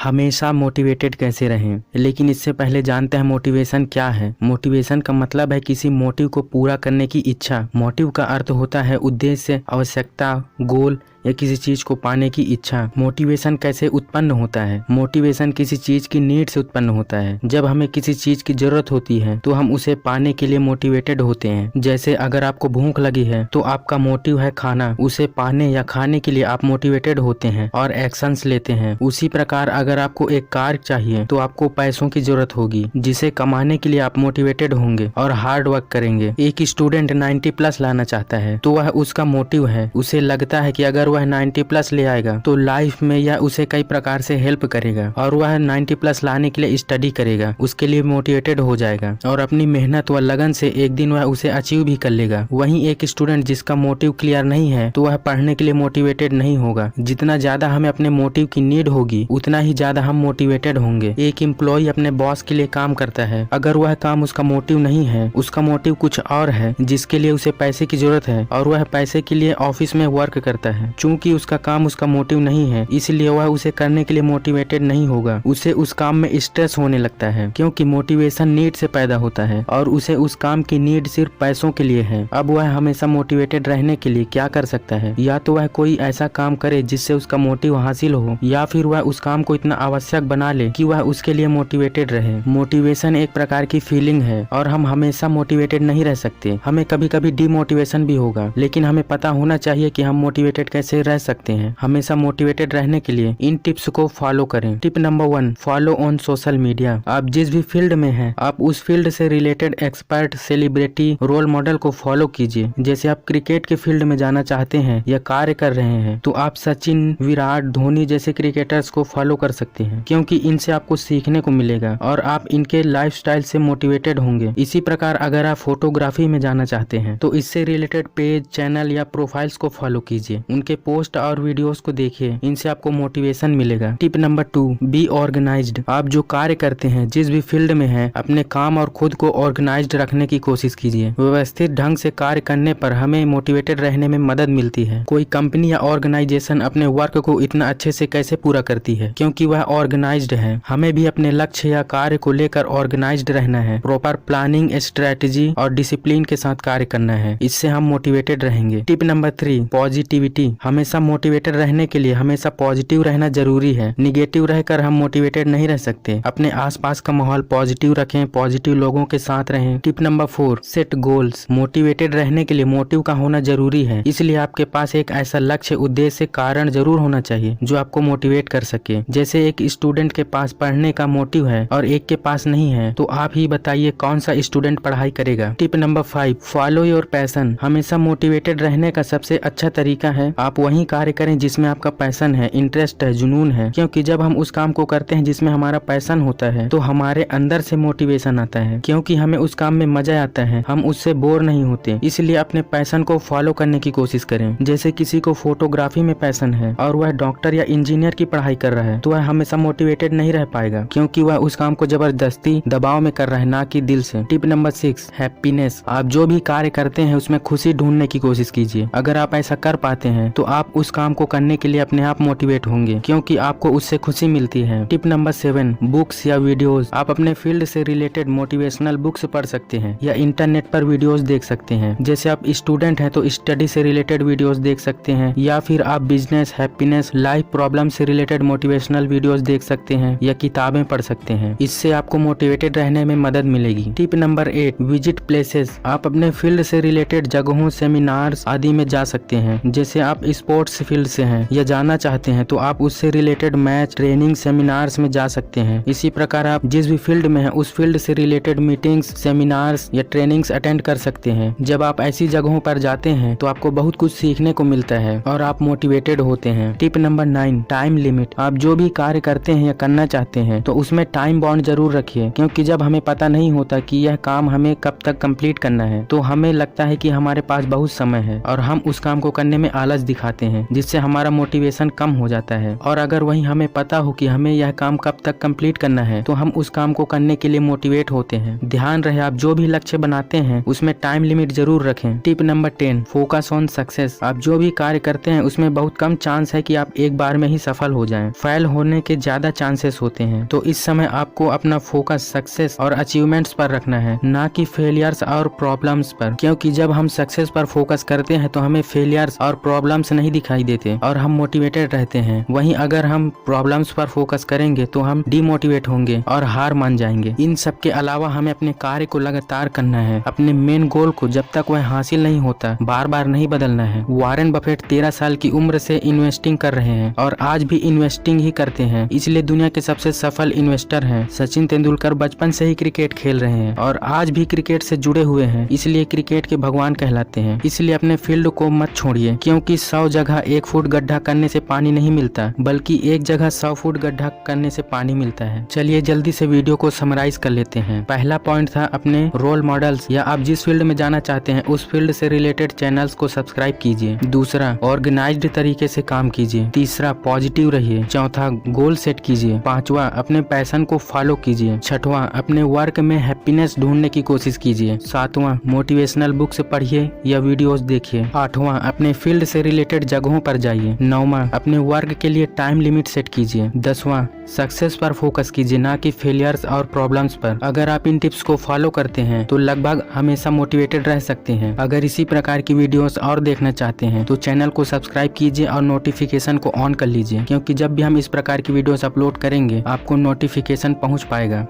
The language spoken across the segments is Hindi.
हमेशा मोटिवेटेड कैसे रहें। लेकिन इससे पहले जानते हैं मोटिवेशन क्या है। मोटिवेशन का मतलब है किसी मोटिव को पूरा करने की इच्छा। मोटिव का अर्थ होता है उद्देश्य, आवश्यकता, गोल या किसी चीज को पाने की इच्छा। मोटिवेशन कैसे उत्पन्न होता है। मोटिवेशन किसी चीज की नीड से उत्पन्न होता है। जब हमें किसी चीज की जरूरत होती है तो हम उसे पाने के लिए मोटिवेटेड होते हैं। जैसे अगर आपको भूख लगी है तो आपका मोटिव है खाना, उसे पाने या खाने के लिए आप मोटिवेटेड होते हैं और एक्शंस लेते हैं। उसी प्रकार अगर आपको एक कार चाहिए तो आपको पैसों की जरूरत होगी, जिसे कमाने के लिए आप मोटिवेटेड होंगे और हार्ड वर्क करेंगे। एक स्टूडेंट 90+ लाना चाहता है तो वह उसका मोटिव है। उसे लगता है कि अगर वह 90+ ले आएगा तो लाइफ में यह उसे कई प्रकार से हेल्प करेगा और वह 90+ लाने के लिए स्टडी करेगा, उसके लिए मोटिवेटेड हो जाएगा और अपनी मेहनत व लगन से एक दिन वह उसे अचीव भी कर लेगा। वहीं एक स्टूडेंट जिसका मोटिव क्लियर नहीं है तो वह पढ़ने के लिए मोटिवेटेड नहीं होगा। जितना ज्यादा हमें अपने मोटिव की नीड होगी उतना ही ज्यादा हम मोटिवेटेड होंगे। एक एम्प्लॉय अपने बॉस के लिए काम करता है, अगर वह काम उसका मोटिव नहीं है, उसका मोटिव कुछ और है जिसके लिए उसे पैसे की जरूरत है और वह पैसे के लिए ऑफिस में वर्क करता है, चूंकि उसका काम उसका मोटिव नहीं है इसलिए वह उसे करने के लिए मोटिवेटेड नहीं होगा। उसे उस काम में स्ट्रेस होने लगता है क्योंकि मोटिवेशन नीड से पैदा होता है और उसे उस काम की नीड सिर्फ पैसों के लिए है। अब वह हमेशा मोटिवेटेड रहने के लिए क्या कर सकता है, या तो वह कोई ऐसा काम करे जिससे उसका मोटिव हासिल हो, या फिर वह उस काम को इतना आवश्यक बना ले कि वह उसके लिए मोटिवेटेड रहे। मोटिवेशन एक प्रकार की फीलिंग है और हम हमेशा मोटिवेटेड नहीं रह सकते। हमें कभी कभी डिमोटिवेशन भी होगा, लेकिन हमें पता होना चाहिए कि हम मोटिवेटेड कैसे रह सकते हैं। हमेशा मोटिवेटेड रहने के लिए इन टिप्स को फॉलो करें। Tip number 1, follow on social media. आप जिस भी फील्ड में हैं, आप उस फील्ड से related expert, celebrity, role model को फॉलो कीजिए। जैसे आप क्रिकेट के फील्ड में जाना चाहते हैं या कार्य कर रहे हैं तो आप सचिन, विराट, धोनी जैसे क्रिकेटर्स को फॉलो कर सकते हैं, क्योंकि इनसे आपको सीखने को मिलेगा और आप इनके लाइफस्टाइल से मोटिवेटेड होंगे। इसी प्रकार अगर आप फोटोग्राफी में जाना चाहते हैं तो इससे रिलेटेड पेज, चैनल या प्रोफाइल्स को फॉलो कीजिए। उनके पोस्ट और वीडियोस को देखिए, इनसे आपको मोटिवेशन मिलेगा। Tip number 2, be organised. आप जो कार्य करते हैं, जिस भी फील्ड में हैं, अपने काम और खुद को ऑर्गेनाइज्ड रखने की कोशिश कीजिए। व्यवस्थित ढंग से कार्य करने पर हमें मोटिवेटेड रहने में मदद मिलती है। कोई कंपनी या ऑर्गेनाइजेशन अपने वर्क को इतना अच्छे से कैसे पूरा करती है, क्योंकि वह ऑर्गेनाइज्ड है। हमें भी अपने लक्ष्य या कार्य को लेकर ऑर्गेनाइज्ड रहना है। प्रॉपर प्लानिंग, स्ट्रेटेजी और डिसिप्लिन के साथ कार्य करना है, इससे हम मोटिवेटेड रहेंगे। Tip number 3, positivity. हमेशा मोटिवेटेड रहने के लिए हमेशा पॉजिटिव रहना जरूरी है। निगेटिव रहकर हम मोटिवेटेड नहीं रह सकते। अपने आसपास का माहौल पॉजिटिव रखें, पॉजिटिव लोगों के साथ रहें। Tip number 4, set goals. Motivated रहने के लिए मोटिव का होना जरूरी है, इसलिए आपके पास एक ऐसा लक्ष्य, उद्देश्य, कारण जरूर होना चाहिए जो आपको मोटिवेट कर सके। जैसे एक स्टूडेंट के पास पढ़ने का मोटिव है और एक के पास नहीं है, तो आप ही बताइए कौन सा स्टूडेंट पढ़ाई करेगा। Tip number 5, follow your passion. हमेशा मोटिवेटेड रहने का सबसे अच्छा तरीका है आप वही कार्य करें जिसमें आपका पैशन है, इंटरेस्ट है, जुनून है। क्योंकि जब हम उस काम को करते हैं जिसमें हमारा पैशन होता है तो हमारे अंदर से मोटिवेशन आता है, क्योंकि हमें उस काम में मजा आता है, हम उससे बोर नहीं होते। इसलिए अपने पैशन को फॉलो करने की कोशिश करें। जैसे किसी को फोटोग्राफी में पैशन है और वह डॉक्टर या इंजीनियर की पढ़ाई कर रहा है तो वह हमेशा मोटिवेटेड नहीं रह पाएगा, क्योंकि वह उस काम को जबरदस्ती दबाव में कर रहा है, ना कि दिल से। Tip number 6, happiness. आप जो भी कार्य करते हैं उसमें खुशी ढूंढने की कोशिश कीजिए। अगर आप ऐसा कर पाते हैं तो आप उस काम को करने के लिए अपने आप मोटिवेट होंगे, क्योंकि आपको उससे खुशी मिलती है। टिप नंबर 7, बुक्स या वीडियोस। आप अपने फील्ड से रिलेटेड मोटिवेशनल बुक्स पढ़ सकते हैं या इंटरनेट पर वीडियोस देख सकते हैं। जैसे आप स्टूडेंट हैं तो स्टडी से रिलेटेड वीडियोस देख सकते हैं, या फिर आप बिजनेस, हैप्पीनेस, लाइफ प्रॉब्लम से रिलेटेड मोटिवेशनल वीडियोस देख सकते हैं या किताबें पढ़ सकते हैं। इससे आपको मोटिवेटेड रहने में मदद मिलेगी। Tip number 8, visit places. आप अपने फील्ड से रिलेटेड जगहों, सेमिनार्स आदि में जा सकते हैं। जैसे आप स्पोर्ट्स फील्ड से हैं या जाना चाहते हैं तो आप उससे रिलेटेड मैच, ट्रेनिंग, सेमिनार्स में जा सकते हैं। इसी प्रकार आप जिस भी फील्ड में हैं उस फील्ड से रिलेटेड मीटिंग्स, सेमिनार्स या ट्रेनिंग्स अटेंड कर सकते हैं। जब आप ऐसी जगहों पर जाते हैं तो आपको बहुत कुछ सीखने को मिलता है और आप मोटिवेटेड होते हैं। Tip number 9, time limit. आप जो भी कार्य करते हैं या करना चाहते हैं तो उसमें टाइम बाउंड जरूर रखिए, क्योंकि जब हमें पता नहीं होता कि यह काम हमें कब तक कंप्लीट करना है तो हमें लगता है कि हमारे पास बहुत समय है और हम उस काम को करने में आलस दिखा दिखाते हैं, जिससे हमारा मोटिवेशन कम हो जाता है। और अगर वहीं हमें पता हो कि हमें यह काम कब तक कंप्लीट करना है तो हम उस काम को करने के लिए मोटिवेट होते हैं। ध्यान रहे, आप जो भी लक्ष्य बनाते हैं उसमें टाइम लिमिट जरूर रखें। Tip number 10, focus on success. आप जो भी कार्य करते हैं उसमें बहुत कम चांस है कि आप एक बार में ही सफल हो जाएं। फेल होने के ज्यादा चांसेस होते हैं। तो इस समय आपको अपना फोकस सक्सेस और अचीवमेंट्स पर रखना है, ना कि फेलियर्स और प्रॉब्लम्स पर। क्योंकि जब हम सक्सेस पर फोकस करते हैं तो हमें फेलियर्स और प्रॉब्लम्स नहीं दिखाई देते और हम मोटिवेटेड रहते हैं। वहीं अगर हम प्रॉब्लम्स पर फोकस करेंगे तो हम डिमोटिवेट होंगे और हार मान जाएंगे। इन सब के अलावा हमें अपने कार्य को लगातार करना है। अपने मेन गोल को जब तक वह हासिल नहीं होता बार बार नहीं बदलना है। वॉरेन बफेट 13 साल की उम्र से इन्वेस्टिंग कर रहे हैं और आज भी इन्वेस्टिंग ही करते हैं, इसलिए दुनिया के सबसे सफल इन्वेस्टर हैं। सचिन तेंदुलकर बचपन से ही क्रिकेट खेल रहे हैं और आज भी क्रिकेट से जुड़े हुए हैं, इसलिए क्रिकेट के भगवान कहलाते हैं। इसलिए अपने फील्ड को मत छोड़िए, क्योंकि 100 जगह 1 फुट गड्ढा करने से पानी नहीं मिलता, बल्कि एक जगह 100 फुट गड्ढा करने से पानी मिलता है। चलिए जल्दी से वीडियो को समराइज कर लेते हैं। पहला पॉइंट था अपने रोल मॉडल्स या आप जिस फील्ड में जाना चाहते हैं उस फील्ड से रिलेटेड चैनल्स को सब्सक्राइब कीजिए। दूसरा, ऑर्गेनाइज्ड तरीके से काम कीजिए। तीसरा, पॉजिटिव रहिए। चौथा, गोल सेट कीजिए। पांचवा, अपने पैशन को फॉलो कीजिए। छठवां, अपने वर्क में हैप्पीनेस ढूंढने की कोशिश कीजिए। सातवां, मोटिवेशनल बुक्स पढ़िए या वीडियोस देखिए। आठवां, अपने फील्ड से रिलेटेड जगहों पर जाइए। नौवां, अपने वर्क के लिए टाइम लिमिट सेट कीजिए। 10वां, सक्सेस पर फोकस कीजिए, ना कि फेलियर्स और प्रॉब्लम्स पर। अगर आप इन टिप्स को फॉलो करते हैं तो लगभग हमेशा मोटिवेटेड रह सकते हैं। अगर इसी प्रकार की वीडियोस और देखना चाहते हैं तो चैनल को सब्सक्राइब कीजिए और नोटिफिकेशन को ऑन कर लीजिए, क्योंकि जब भी हम इस प्रकार की वीडियोस अपलोड करेंगे आपको नोटिफिकेशन पहुंच पाएगा।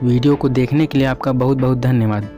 वीडियो को देखने के लिए आपका बहुत बहुत धन्यवाद।